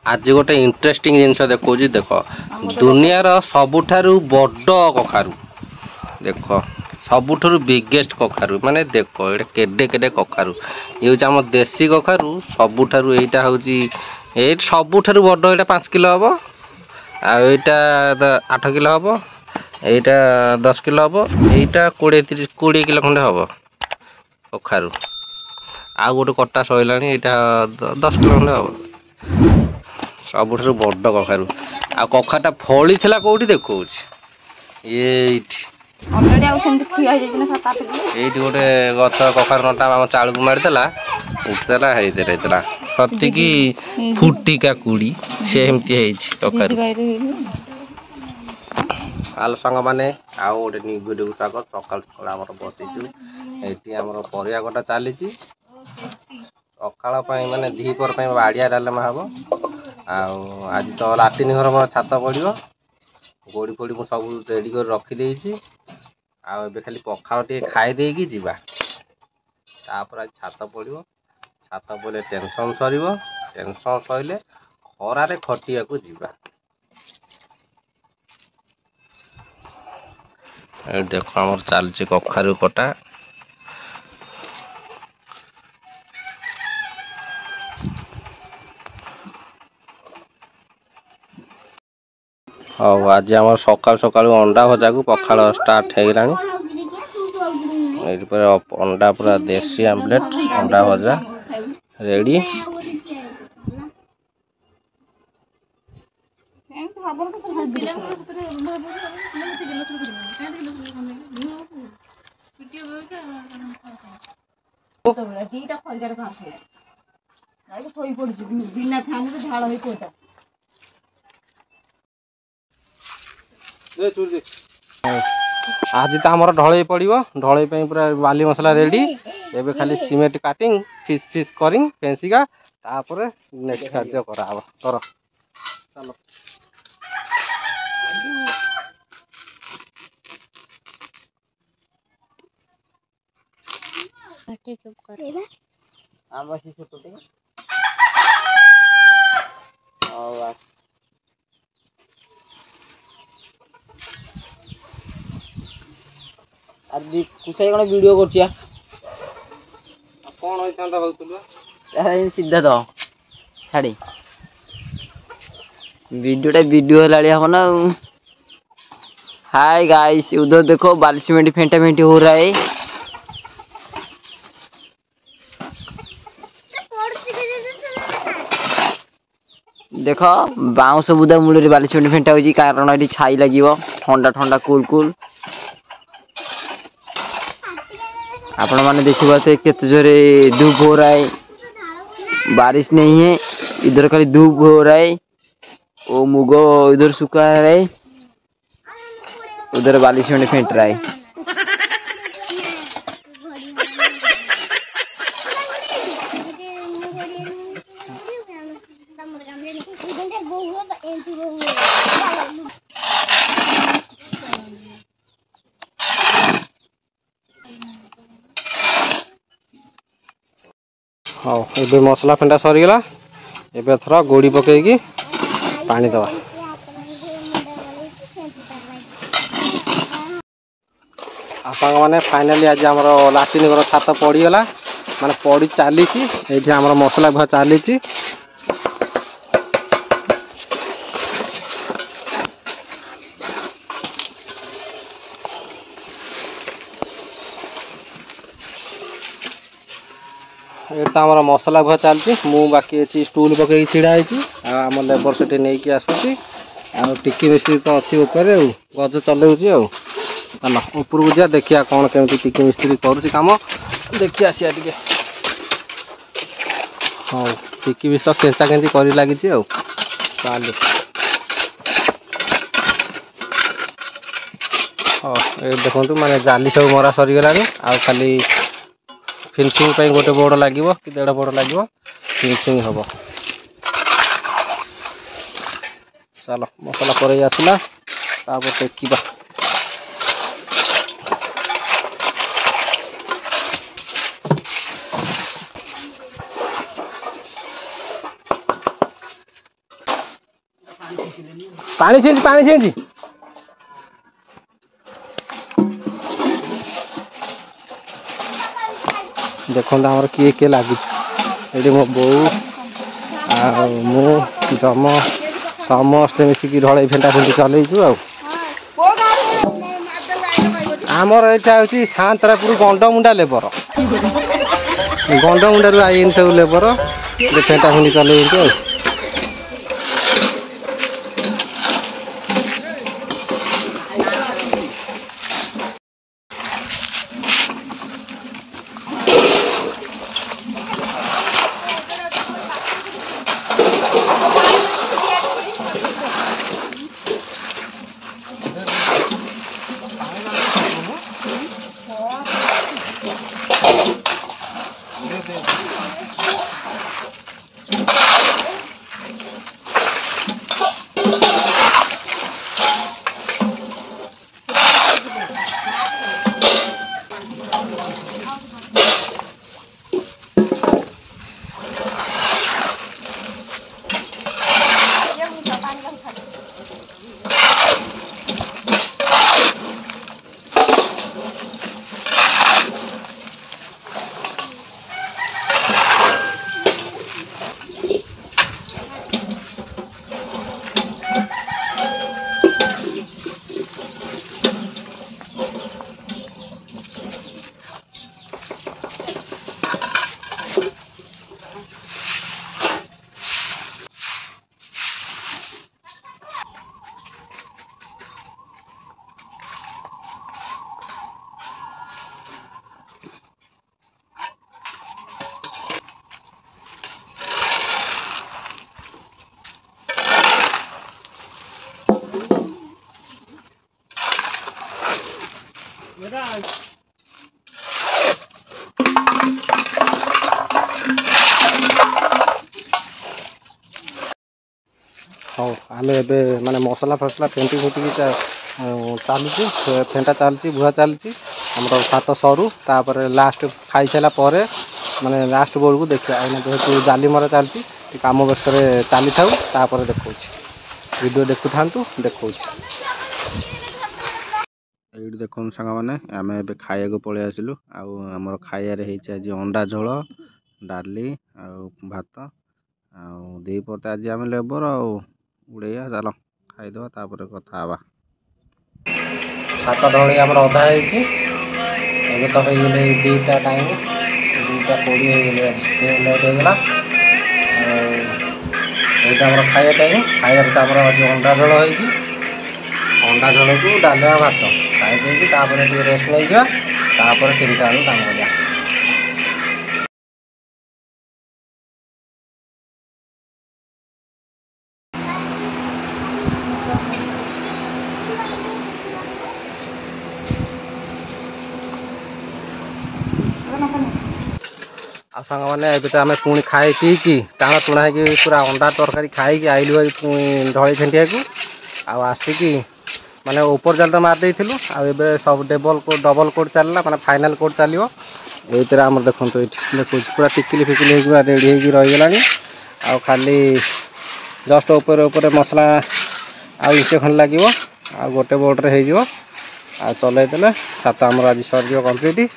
आज गोटे इंटरेस्टिंग जिनस देखो देख दुनियार सबुठारु बड़ कखारु देख सबुठारु बिगेस्ट कखारु माने देख ये केडे केडे कखारु ये आम देसी कखारु सबुठारु एटा होची सबुठारु बड़ एटा 5 किलो हम आटा 8 किलो हम एटा 10 किलो हम एटा 20 किलो खंडे हम कखारु आ गोटे कटा सैला एटा 10 किलो खंडे हम सबुठारु बड़ कखारु आ कखाटा फली थिला कोठी देखौछि एठी एठी गोटे गछ कखार नटा आम चालू को मारिदेला उठदेला हेइदेला सतिकी फुटिका कुड़ी से एमती हेइछि कखारु आलो संग माने आ गोटे नी वीडियो स्वागत सकाल सकाल हमर बसिछु एठी हमर परिया कटा चलीछि सकाळ पई माने दीपर पई बाड़िया डालमा हबो आज तो लाटिन घर मोर छात पड़ो गोड़ी फोड़ी मुझे सब रेडी कर रखी आबे खाली पखाल टे खाई देकी जीवा तापर आज छात पड़ो छात पड़े टेंशन सर टेंशन सैले खरारे खटिया को जीवा देख आमर चलती कखारु कटा हाँ आज आम सकाल सकाल अंडा भजा को पखाल स्टार्ट हो गलानी अंडा पूरा देसी आमलेट अंडा भजा रेडी आज तो आमर ढल पड़ो ढल पूरा बाली मसला रेडी एबे खाली सीमेंट काटिंग फिश फिश करिंग फेंसिका तापर नेक्स्ट कार्य करा कर चलो आज कुछ वीडियो कर कौन होता सीधा तो छाड़ी वीडियो हम ना। हाय गाइस उधर देखो बाली सीमेंट फेंटा फेंटी हो रहा है। देखो बाउंस बुदा मूल बाली सीमेंट फेंटा हो कारण ये छाई लगे ठंडा ठंडा कूल कूल आपण मैंने देखी पाते कितने जोरे धूप हो रहा है बारिश नहीं है इधर खाली धूप हो रहा है वो मुगो इधर सूखा है उधर बाली सीमेंट फेंट रहा है। हाँ ये मसला फेंटा सरीगला एबे थोड़ा गोड़ी पकईकी पानी दवा आपण मैंने फाइनाली आज आम लाट्रिन घर छात पड़गला माने पड़ी चली ये आम मसला भुआ चली ये तो आम मसला भुआ चलती मु बाकी अच्छी स्टूल पकई छिड़ा आम लेबर से नहीं आसूसी टिकी मिस्त्री तो अच्छी ऊपर गज चलाऊँगी चल ऊपर को जा देखिया कौन केमती टिकी मिस्त्री करुँच कम देखी आसिया टे हाँ टिकी मिस्त्री केंचा केंची कर लगी चल हाँ ये देखो माने जाली सब मरा सरीगला आ खाली फिनिशिंग पे गोटे बोर्ड लगे कि 1.5 बोर्ड लगे फिनिशिंग हम चलो मसला पर आसला देखा पानी छींची देखो आमर किए किए लगी मो बो जम समस्ते मिसिकी ढल फेंटा फेंटी चलु आमर यहाँ हूँ सांतरापुर गंडमुंडा लेबर गंडमुंडा आई सब लेबर फेंटा फेंटी चल हाँ आम ए माने मसला फसला फेंटी फेंटी चलुची फेंटा चलती भुआ चलती आम छात सरू तापर लास्ट खाई सारापर माने लास्ट बेल को देखिए आईना जेहतु जाली मरा चलती कम व्यस्त चली था देखा वीडियो देखु था देखा ये देखो सांग मैंने आम ए खाया को पलि आसलु आमर खायार आज अंडा झोल डाली भात आईपर आज आम लेबर उड़ैया चल खाईदे तापर कथा छात ढली आम अधा हो तो होगले 2टा टाइम 2:20 लेट होगला यहाँ खाया टाइम खायार आज अंडा झोल हो अंडा झोल को डालिया भात खाई रेस्ट नहीं जा 3टा बेलू काम करिया आ सांग मैंने तो आम पुणी खाई पीकी टाण टुणा पूरा अंडा तरकारी खाई आइलु पुणी ढली फेंटिया को आसिकी माने ऊपर जाल तो मारदे सब डबल कोड चलला माने फाइनल कोड चलो ये आम देखो देखो पूरा टिकिली फिकिली रेडी हो रहीगला आ खाली जस्ट ऊपर मसला आटे खंड लगे आ गोटे बोर्ड्रे हो चलते छात आमर आज सर कंप्लीट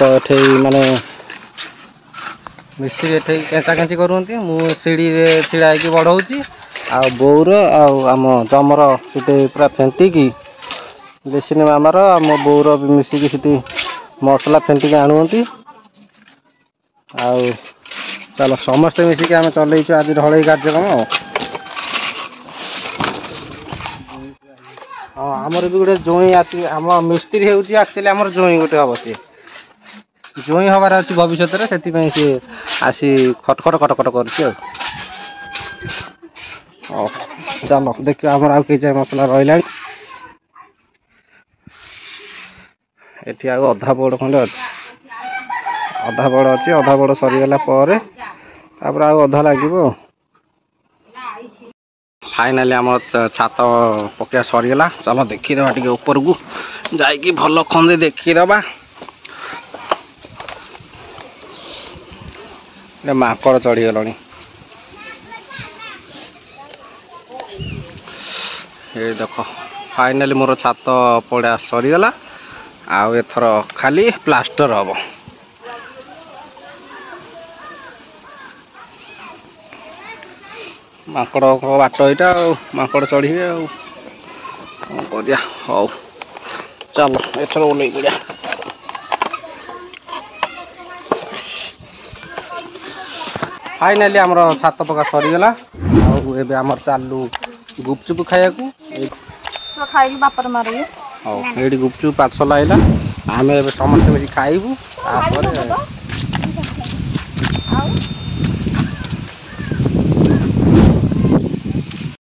तो ये माने मिस्त्री ये केंचा केंची करती मुझे सीढ़ी छिड़ा हो बढ़ाऊँगी आ बोर आम जमर सीटे पूरा फेंटिकी बेसिन मामार मो बोर मिसिकी सीटी मसला फेंटिकी आणुंती चलो समस्ते मिसिकी आम चलैचु आज ढलई कार्यक्रम हाँ आमर भी गोटे जोई आम मिस्त्री होची एक्चुअली आमर जोई गोटे हम सी जोई हबार अच्छी भविष्य से सी आसी खटखट खटखट कर चलो देखिए आम आउ कि मसला रहा एटी अधा बोर्ड खंडे अच्छे अधा बोर्ड अच्छी अधा बोर्ड सरीगला अधा लगे फाइनाली आम छात पकिया सरीगला चलो देखीदे टे ऊपर को जाकि भल खंदे देखीदबा माकड़ चढ़ीगला ये देख फाइनाली मोर छात पड़ा सरीगला आउ एथर खाली प्लास्टर हम माकड़ बाट यहाँ माकड़ चढ़े कर हौ चलो एथर ओल्लै पड़ा फाइनाली आमर छात पका सरीगला आमर चालू गुपचुप खाया खाई बापर मारे हाँ ये गुपचुप पार्सल आइला आम समस्त खाइबू।